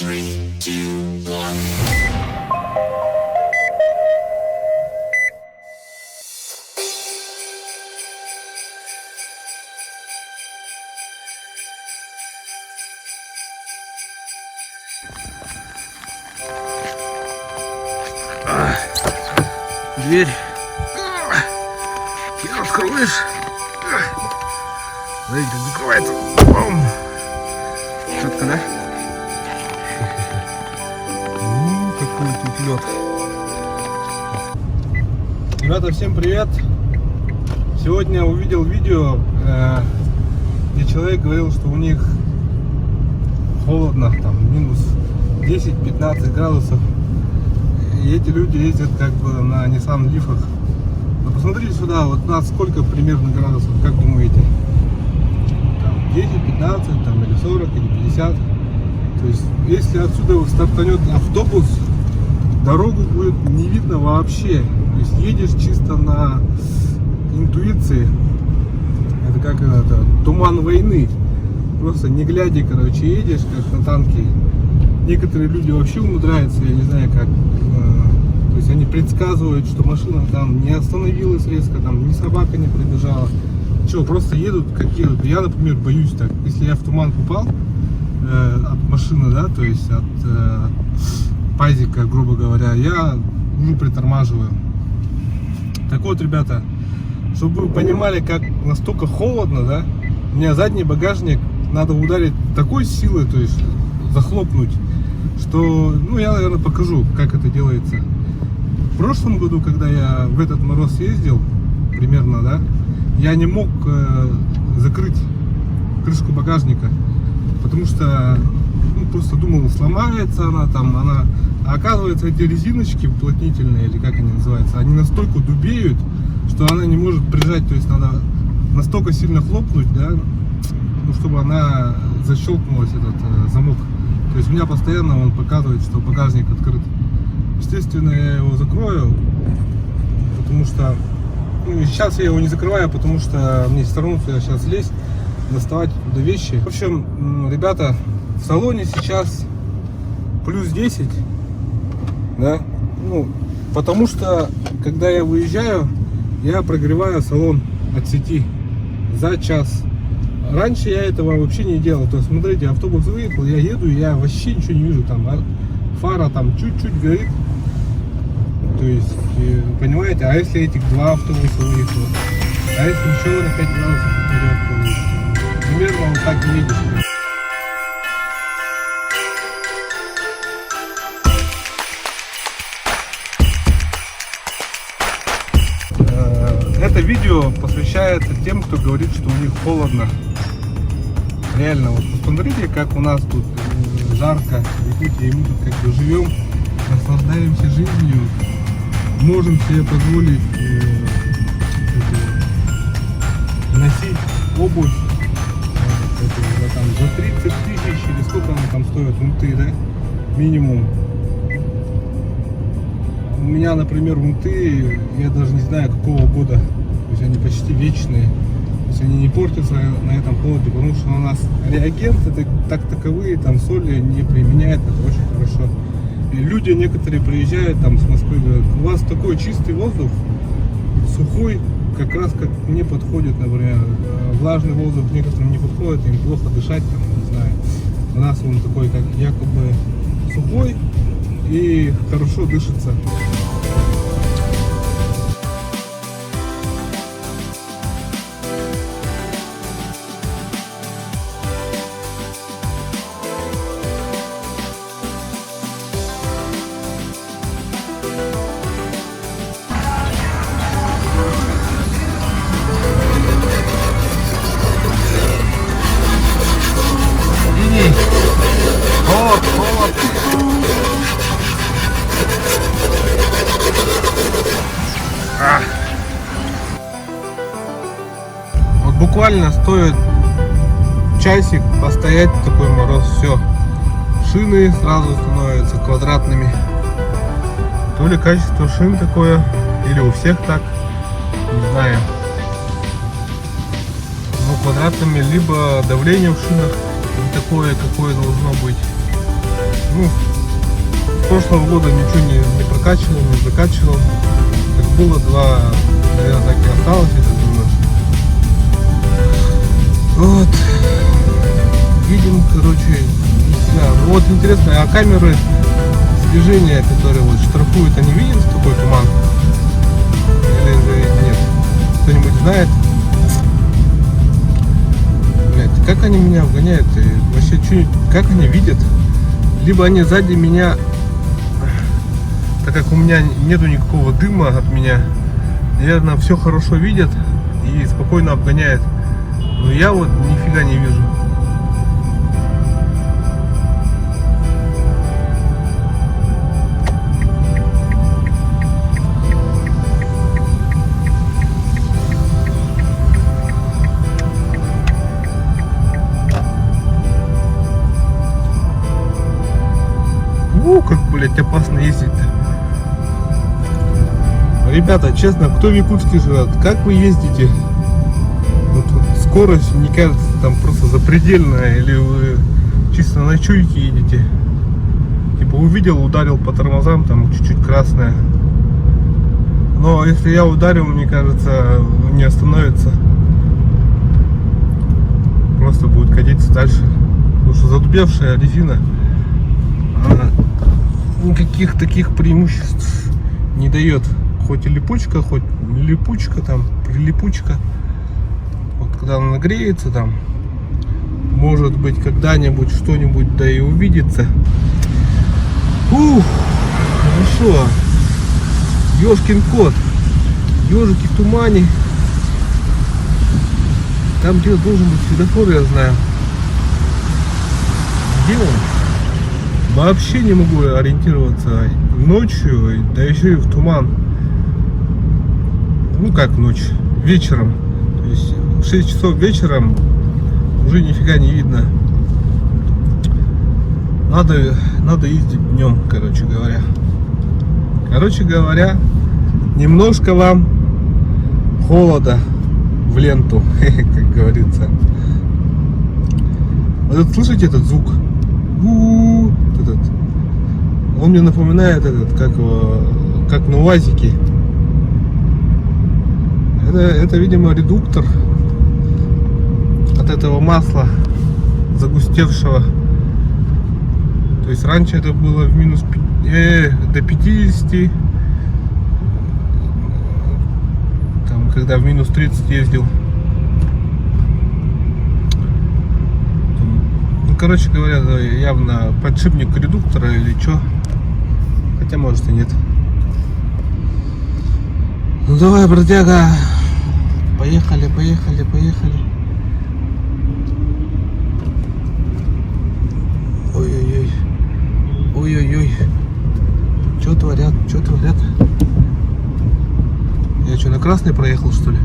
3, 2, 1. Дверь. Не откроешь. Смотри, как закрывается. Четко, да? Какой тут лед. Ребята, всем привет. Сегодня увидел видео, где человек говорил, что у них холодно, там минус 10-15 градусов. И эти люди ездят как бы на Nissan Leaf'ах. Но посмотрите сюда, вот у нас сколько примерно градусов, как думаете? Там 10, 15, там, или 40, или 50. То есть, если отсюда стартанет автобус, дорогу будет не видно вообще. То есть, едешь чисто на интуиции. Это как это, туман войны. Просто не глядя, короче, едешь, как на танке. Некоторые люди вообще умудряются, я не знаю как, то есть они предсказывают, что машина там не остановилась резко, там ни собака не пробежала. Что, просто едут как едут. Я, например, боюсь так, если я в туман попал от машины, да, то есть от пазика, грубо говоря, я уже притормаживаю. Так вот, ребята, чтобы вы понимали, как настолько холодно, да, у меня задний багажник надо ударить такой силой, то есть захлопнуть, что, ну, я, наверное, покажу, как это делается. В прошлом году, когда я в этот мороз ездил, примерно, да, я не мог закрыть крышку багажника, потому что, ну, просто думал, сломается она там, а оказывается, эти резиночки уплотнительные, или как они называются, они настолько дубеют, что она не может прижать, то есть надо настолько сильно хлопнуть, да, ну, чтобы она защелкнулась, этот замок. То есть у меня постоянно он показывает, что багажник открыт. Естественно, я его закрою, потому что, ну, сейчас я его не закрываю, потому что мне все равно сейчас лезть, доставать туда вещи. В общем, ребята, в салоне сейчас плюс 10, да, ну, потому что, когда я выезжаю, я прогреваю салон от сети за час. Раньше я этого вообще не делал. То есть, смотрите, автобус выехал, я еду, я вообще ничего не вижу. Там фара там чуть-чуть горит. То есть, понимаете, а если этих два автобуса выехало? А если еще на 5 градусов вперед, то есть, примерно вот так и едешь. Это видео посвящается тем, кто говорит, что у них холодно. Реально, вот посмотрите, как у нас тут жарко, видите, и мы тут как бы живем, наслаждаемся жизнью, можем себе позволить носить обувь там, за 30 тысяч или сколько она там стоит, унты, да, минимум. У меня, например, унты, я даже не знаю какого года, то есть они почти вечные. То есть они не портятся на этом холоде, потому что у нас реагенты так таковые, там соли не применяют, это очень хорошо. И люди некоторые приезжают там с Москвы, говорят, у вас такой чистый воздух, сухой, как раз как мне подходит, например, влажный воздух некоторым не подходит, им плохо дышать, там, не знаю. У нас он такой, как якобы сухой и хорошо дышится. Холод. Вот буквально стоит часик постоять в такой мороз, все, шины сразу становятся квадратными. То ли качество шин такое, или у всех так, не знаю. Но квадратными, либо давление в шинах не такое, какое должно быть. Ну, с прошлого года ничего не прокачивал, не закачивал. Как было 2, наверное, так и осталось, я так думаю. Вот. Видим, короче, не знаю. Вот интересно, а камеры слежения, которые вот штрафуют, они видят такой туман? Или же нет? Кто-нибудь знает? Блять, как они меня обгоняют? И вообще, как они видят? Либо они сзади меня, так как у меня нету никакого дыма от меня, наверное, все хорошо видят и спокойно обгоняют. Но я вот нифига не вижу. Как, блядь, опасно ездить-то. Ребята, честно, кто в Якутске живет, как вы ездите? Вот скорость, мне кажется, там просто запредельная, или вы чисто на чуйке едете? Типа увидел, ударил по тормозам, там чуть-чуть красная. Но если я ударил, мне кажется, не остановится. Просто будет катиться дальше. Потому что задубевшая резина, она никаких таких преимуществ не дает. Хоть и липучка, хоть не липучка, там прилипучка. Вот когда она нагреется, там может быть когда-нибудь что-нибудь да и увидится. Ух, хорошо. Ёшкин кот. Ёжики в тумане. Там где должен быть светофор, я знаю. Где он? Вообще не могу ориентироваться ночью, да еще и в туман. Ну как ночь, вечером. То есть в 6 часов вечером уже нифига не видно. Надо ездить днем, короче говоря. Короче говоря, немножко вам холода в ленту, как говорится. Вот слышите этот звук? Этот. Он мне напоминает как на УАЗике. Это, видимо, редуктор от этого масла загустевшего. То есть раньше это было в минус до 50, там, когда в минус 30 ездил. Короче говоря, явно подшипник редуктора или что. Хотя может и нет. Ну давай, бродяга. Поехали. Ой-ой-ой. Что творят? Я что, на красный проехал, что ли?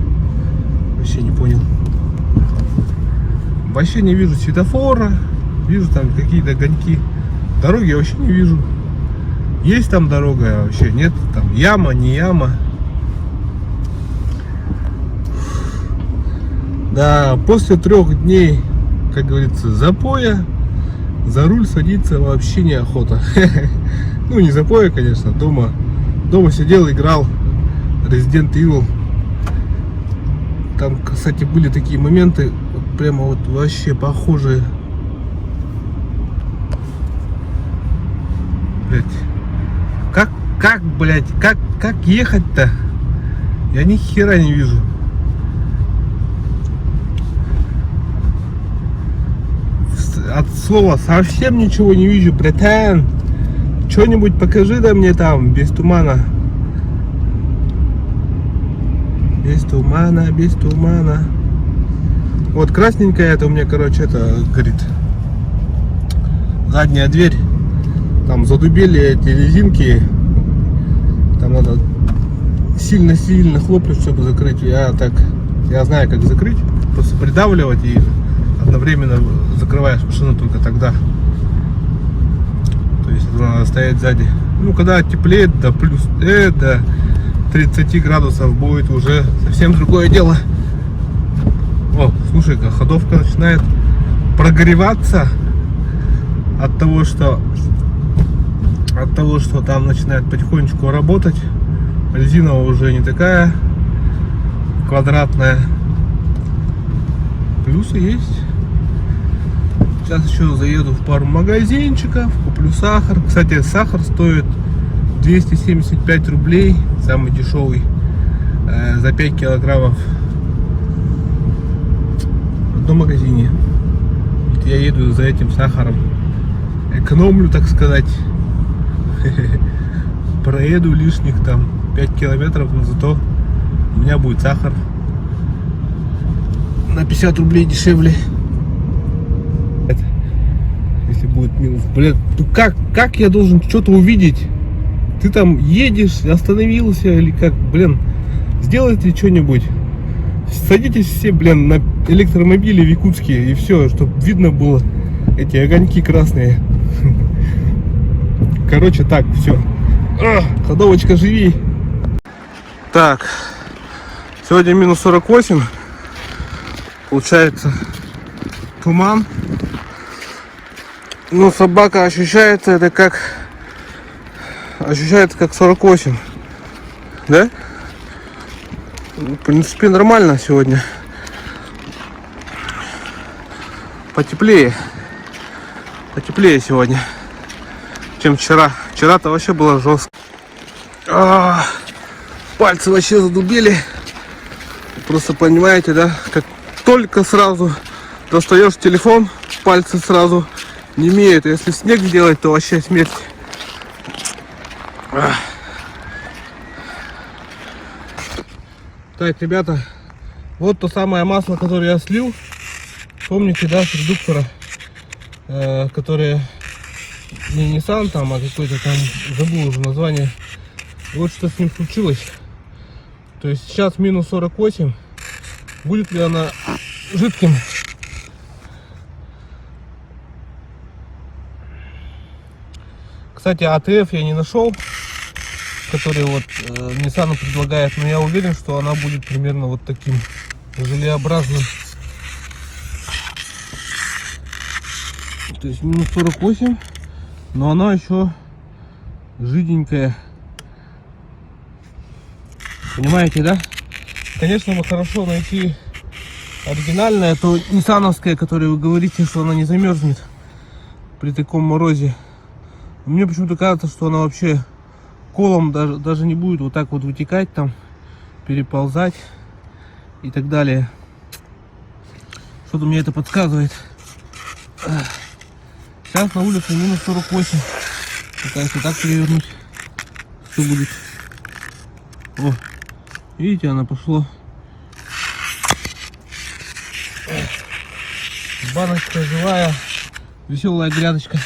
Вообще не понял. Вообще не вижу светофора. Вижу там какие-то огоньки. Дороги я вообще не вижу. Есть там дорога, а вообще нет. Там яма, не яма. Да, после 3 дней, как говорится, запоя, за руль садиться вообще неохота. Ну, не запоя, конечно, дома сидел, играл Resident Evil. Там, кстати, были такие моменты, вот прямо вот вообще похожие. Блять. Как ехать-то? Я ни хера не вижу. От слова совсем ничего не вижу, братан. Что-нибудь покажи да мне там, без тумана. Без тумана. Вот красненькая, это у меня, короче, это горит. Задняя дверь. Там задубели эти резинки. Там надо сильно хлопнуть, чтобы закрыть. Я знаю, как закрыть. Просто придавливать и одновременно закрываешь машину только тогда. То есть это надо стоять сзади. Ну, когда теплеет до плюс до 30 градусов будет уже совсем другое дело. О, слушай-ка, ходовка начинает прогреваться от того, что того, что там начинает потихонечку работать. Резина уже не такая квадратная. Плюсы есть. Сейчас еще заеду в пару магазинчиков, куплю сахар. Кстати, сахар стоит 275 рублей, самый дешевый, за 5 килограммов в одном магазине. Я еду за этим сахаром, экономлю, так сказать. Проеду лишних там 5 километров, но зато у меня будет сахар на 50 рублей дешевле. Если будет минус. Блин, ну как я должен что-то увидеть? Ты там едешь, остановился или как? Блин, сделайте что-нибудь. Садитесь все, блин, на электромобили в Якутске и все, чтобы видно было эти огоньки красные. Короче, так, все. Ходовочка, живи. Так, сегодня минус 48. Получается туман. Но собака ощущается, это как 48. Да? В принципе, нормально сегодня. Потеплее сегодня, чем вчера. Вчера-то вообще было жестко. Пальцы вообще задубели. Просто понимаете, да? Как только сразу достаешь телефон, пальцы сразу немеют. Если снег сделать, то вообще смерть. Так, ребята, вот то самое масло, которое я слил. Помните, да, с редуктора, которое не Nissan там, а какой-то там, забыл уже название. Вот что с ним случилось. То есть сейчас минус 48. Будет ли она жидким? Кстати, АТФ я не нашел, который вот Nissan предлагает, но я уверен, что она будет примерно вот таким желеобразным. То есть минус 48, но она еще жиденькая. Понимаете, да? Конечно, бы хорошо найти оригинальное, то ниссановское, которое вы говорите, что она не замерзнет при таком морозе. Мне почему-то кажется, что она вообще колом даже не будет вот так вот вытекать там, переползать и так далее. Что-то мне это подсказывает. Сейчас на улице минус 48. Пытаюсь так перевернуть. Что будет? О, видите, она пошла. Баночка живая, веселая грядочка.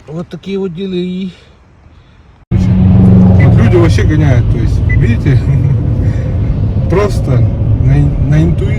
Вот такие вот дела. Вот люди вообще гоняют, то есть, видите, просто на интуиции.